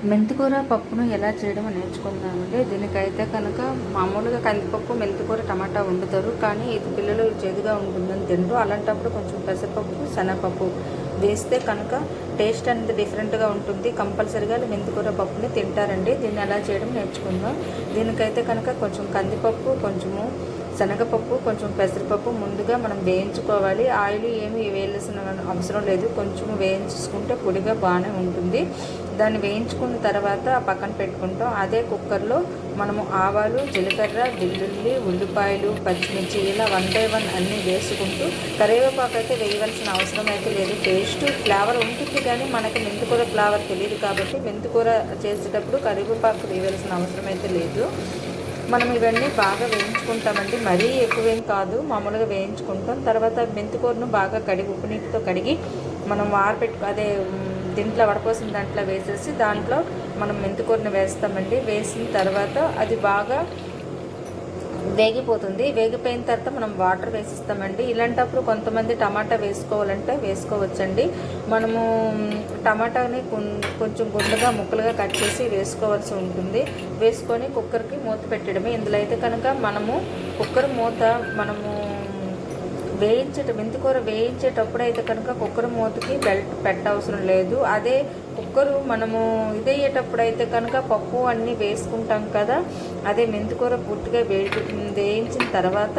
మెంతికూర పప్పును ఎలా చేయడం నేర్చుకుందామండి. దీనికైతే కనుక మామూలుగా కందిపప్పు, మెంతికూర, టమాటా వండుతారు. కానీ ఇది పిల్లలు చేదుగా ఉంటుందని తినరు. అలాంటప్పుడు కొంచెం పెసరపప్పు, శనగపప్పు వేస్తే కనుక టేస్ట్ అనేది డిఫరెంట్గా ఉంటుంది. కంపల్సరీగా మెంతికూర పప్పుని తింటారండి. దీన్ని ఎలా చేయడం నేర్చుకుందాం. దీనికైతే కనుక కొంచెం కందిపప్పు, కొంచెము శనగపప్పు, కొంచెం పెసరపప్పు ముందుగా మనం వేయించుకోవాలి. ఆయిల్ ఏమి వేయాల్సిన అవసరం లేదు. కొంచెం వేయించుకుంటే పొడిగా బాగానే ఉంటుంది. దాన్ని వేయించుకున్న తర్వాత పక్కన పెట్టుకుంటాం. అదే కుక్కర్లో మనము ఆవాలు, జీలకర్ర, వెల్లుల్లి, ఉల్లిపాయలు, పచ్చిమిర్చి ఇలా 1 by 1 అన్నీ వేసుకుంటూ, కరివేపాకు అయితే వేయవలసిన అవసరం అయితే లేదు. టేస్ట్ ఫ్లేవర్ ఉంటుంది కానీ మనకి మెంతికూర ఫ్లేవర్ తెలియదు కాబట్టి మెంతికూర చేసేటప్పుడు కరివేపాకు వేయవలసిన అవసరం అయితే లేదు. మనం ఇవన్నీ బాగా వేయించుకుంటామండి. మరీ ఎక్కువేం కాదు, మామూలుగా వేయించుకుంటాం. తర్వాత మెంతికూరను బాగా కడిగి ఉప్పు నీటితో కడిగి మనం అదే దీంట్లో వడపోసిన దాంట్లో వేసేసి దాంట్లో మనం మెంతికూరను వేస్తామండి. వేసిన తర్వాత అది బాగా వేగిపోతుంది. వేగిపోయిన తర్వాత మనం వాటర్ వేసిస్తామండి. ఇలాంటప్పుడు కొంతమంది టమాటా వేసుకోవాలంటే వేసుకోవచ్చండి. మనము టమాటాని కొంచెం గుండుగా ముక్కలుగా కట్ చేసి వేసుకోవాల్సి ఉంటుంది. వేసుకొని కుక్కర్కి మూత పెట్టడమే. ఇందులో అయితే కనుక మనము కుక్కర్ మూత మెంతికూర వేయించేటప్పుడు అయితే కనుక కుక్కర్ మూతకి బెల్ట్ పెట్టవసరం లేదు. అదే కుక్కరు మనము ఇదయ్యేటప్పుడు అయితే కనుక పప్పు అన్నీ వేసుకుంటాం కదా. అదే మెంతికూర పూర్తిగా వేయించిన తర్వాత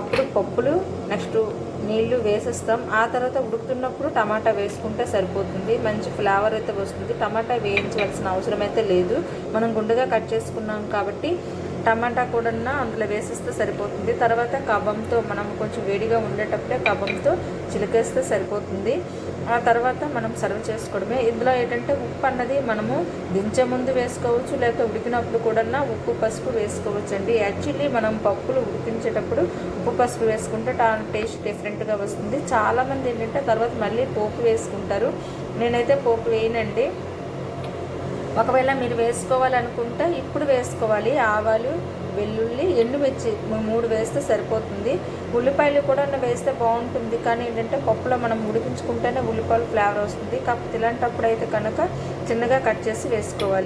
అప్పుడు పప్పులు నెక్స్ట్ నీళ్లు వేసేస్తాం. ఆ తర్వాత ఉడుకుతున్నప్పుడు టమాటా వేసుకుంటే సరిపోతుంది. మంచి ఫ్లేవర్ అయితే వస్తుంది. టమాటా వేయించవలసిన అవసరం అయితే లేదు. మనం గుండుగా కట్ చేసుకున్నాం కాబట్టి టమాటా కూడా అందులో వేసేస్తే సరిపోతుంది. తర్వాత కవ్వంతో మనం కొంచెం వేడిగా ఉండేటప్పుడే కవ్వంతో చిలికేస్తే సరిపోతుంది. ఆ తర్వాత మనం సర్వ్ చేసుకోవడమే. ఇందులో ఏంటంటే ఉప్పు అన్నది మనము దించే ముందు వేసుకోవచ్చు, లేకపోతే ఉడికినప్పుడు కూడా ఉప్పు పసుపు వేసుకోవచ్చు అండి. యాక్చువల్లీ మనం పప్పులు ఉడికించేటప్పుడు ఉప్పు పసుపు వేసుకుంటే టేస్ట్ డిఫరెంట్గా వస్తుంది. చాలామంది ఏంటంటే తర్వాత మళ్ళీ పోపు వేసుకుంటారు. నేనైతే పోపు వేయనండి. ఒకవేళ మీరు వేసుకోవాలనుకుంటే ఇప్పుడు వేసుకోవాలి. ఆవాలు, వెల్లుల్లి, ఎండుమిర్చి 3 వేస్తే సరిపోతుంది. ఉల్లిపాయలు కూడా వేస్తే బాగుంటుంది. కానీ ఏంటంటే పప్పులో మనం ఉడికించుకుంటేనే ఉల్లిపాయలు ఫ్లేవర్ వస్తుంది. కాకపోతే ఇలాంటప్పుడు అయితే కనుక చిన్నగా కట్ చేసి వేసుకోవాలి.